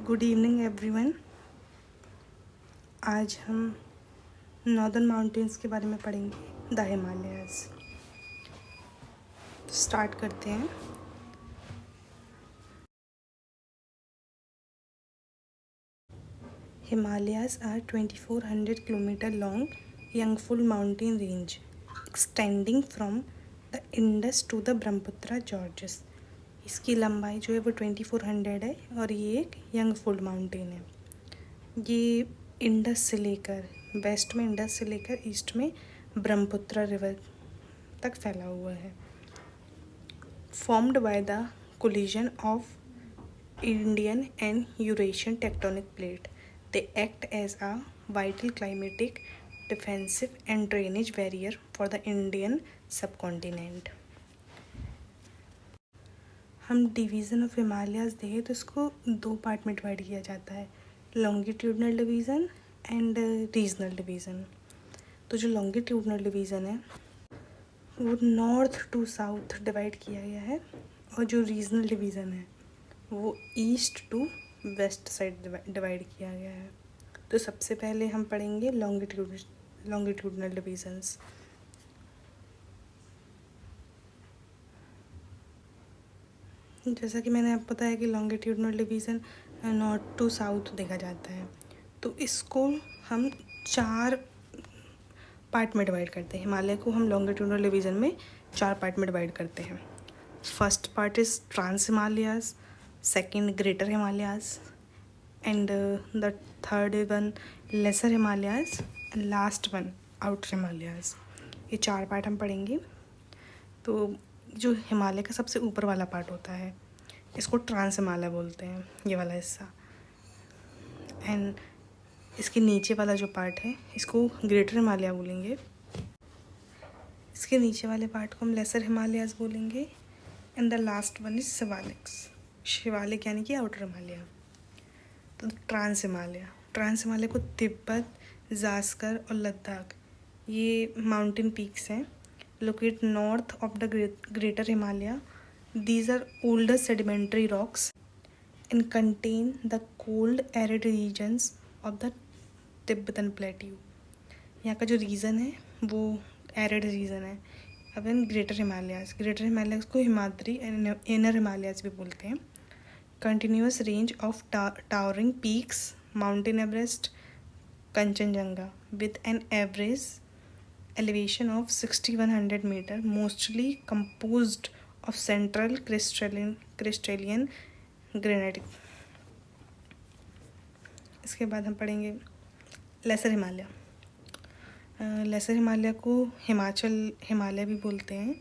Good evening everyone. आज हम northern mountains के बारे में पढ़ेंगे, द हिमालयाज। स्टार्ट करते हैं। Himalayas are 2400 kilometre long young fold mountain range extending from the Indus to the Brahmaputra gorges. इसकी लंबाई जो है वो 2400 है और ये एक यंगफुल माउंटेन है। ये इंडस से लेकर वेस्ट में इंडस से लेकर ईस्ट में ब्रह्मपुत्र रिवर तक फैला हुआ है। Formed by the collision of Indian and Eurasian tectonic plate, they act as a vital climatic defensive and drainage barrier for the Indian subcontinent. हम डिवीज़न ऑफ हिमालयाज देखें तो इसको दो पार्ट में डिवाइड किया जाता है, longitudinal division and regional division. तो जो लॉन्गिट्यूडनल डिवीज़न है वो नॉर्थ टू साउथ डिवाइड किया गया है और जो रीजनल डिवीज़न है वो east to west side divide किया गया है। तो सबसे पहले हम पढ़ेंगे लॉन्गिट्यूडनल डिवीज़न्स। जैसा कि मैंने आपको बताया कि longitudinal division north to south देखा जाता है, तो इसको हम 4 पार्ट में डिवाइड करते हैं। हिमालय को हम लॉन्गिट्यूडनल डिवीज़न में 4 पार्ट में डिवाइड करते हैं। First part is trans Himalayas, second greater Himalayas and the third one lesser Himalayas and last one outer Himalayas. ये 4 पार्ट हम पढ़ेंगे। तो जो हिमालय का सबसे ऊपर वाला पार्ट होता है इसको ट्रांस हिमालय बोलते हैं, ये वाला हिस्सा। एंड इसके नीचे वाला जो पार्ट है इसको ग्रेटर हिमालय बोलेंगे। इसके नीचे वाले पार्ट को हम लेसर हिमालयाज बोलेंगे। And the last one is Shivalik यानी कि आउटर हिमालय। तो ट्रांस हिमालय को तिब्बत, जास्कर और लद्दाख ये माउंटेन पीक्स हैं located north of the greater Himalaya. These are older sedimentary rocks and contain the cold arid regions of the Tibetan Plateau. यहाँ का जो रीजन है वो एरिड रीजन है। अब इन ग्रेटर हिमालयाज को हिमाद्री इनर हिमालयाज भी बोलते हैं। Continuous range of towering peaks, mountain Everest, Kanchenjunga with an average elevation of 6100 meter, mostly composed of central crystalline granitic. इसके बाद हम पढ़ेंगे लेसर हिमालय को हिमाचल हिमालय भी बोलते हैं।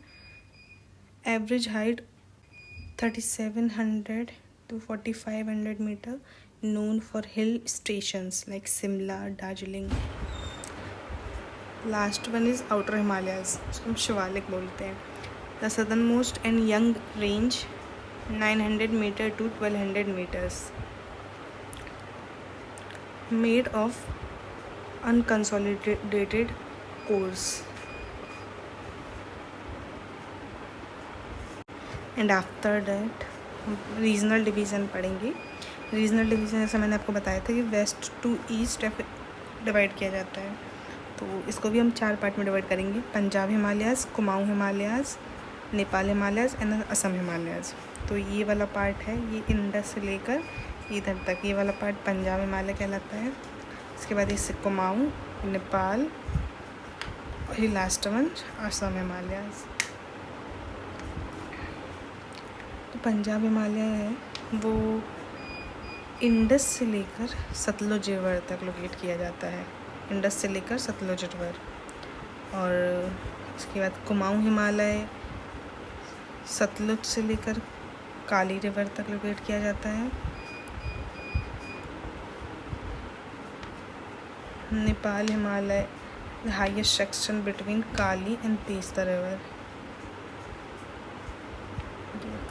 Average height 3700 to 4500 meter, known for hill stations like Simla, Darjeeling. Last one is outer Himalayas, उसको हम शिवालिक बोलते हैं। The southernmost and young range 900 metre to 1200 meters, made of unconsolidated course. And after that regional division पढ़ेंगे। Regional division जैसा मैंने आपको बताया था कि वेस्ट टू ईस्ट डिवाइड किया जाता है, तो इसको भी हम 4 पार्ट में डिवाइड करेंगे। पंजाब हिमालयाज, कुमाऊं हिमालयाज, नेपाल हिमालयाज एंड असम हिमालयाज। तो ये वाला पार्ट है ये इंडस से लेकर इधर तक, ये वाला पार्ट पंजाब हिमालय कहलाता है। इसके बाद इससे कुमाऊं, नेपाल और ये लास्ट वन असम हिमालयाज। तो पंजाब हिमालय है वो इंडस से लेकर सतलुज रिवर तक लोकेट किया जाता है, इंडस से लेकर सतलुज रिवर। और इसके बाद कुमाऊं हिमालय सतलुज से लेकर काली रिवर तक लोकेट किया जाता है। Nepal Himalaya the highest section between Kali and Teesta river,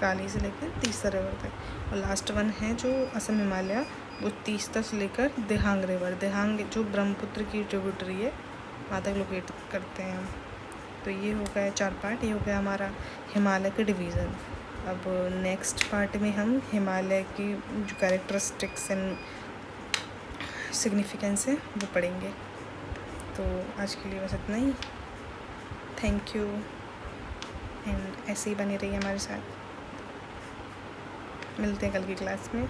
Kali से लेकर तीस्ता रिवर तक। और लास्ट वन है जो असम हिमालय, वो तीस्ता से लेकर दिहांग रिवर, दिहांग जो ब्रह्मपुत्र की ट्रिब्यूटरी है वहाँ तक लोकेट करते हैं हम। तो ये हो गया 4 पार्ट, ये हो गया हमारा हिमालय का डिवीज़न। अब नेक्स्ट पार्ट में हम हिमालय की जो कैरेक्टरिस्टिक्स एंड सिग्निफिकेंस है वो पढ़ेंगे। तो आज के लिए बस इतना ही। थैंक यू, एंड ऐसे ही बने रहिए हमारे साथ। मिलते हैं कल की क्लास में।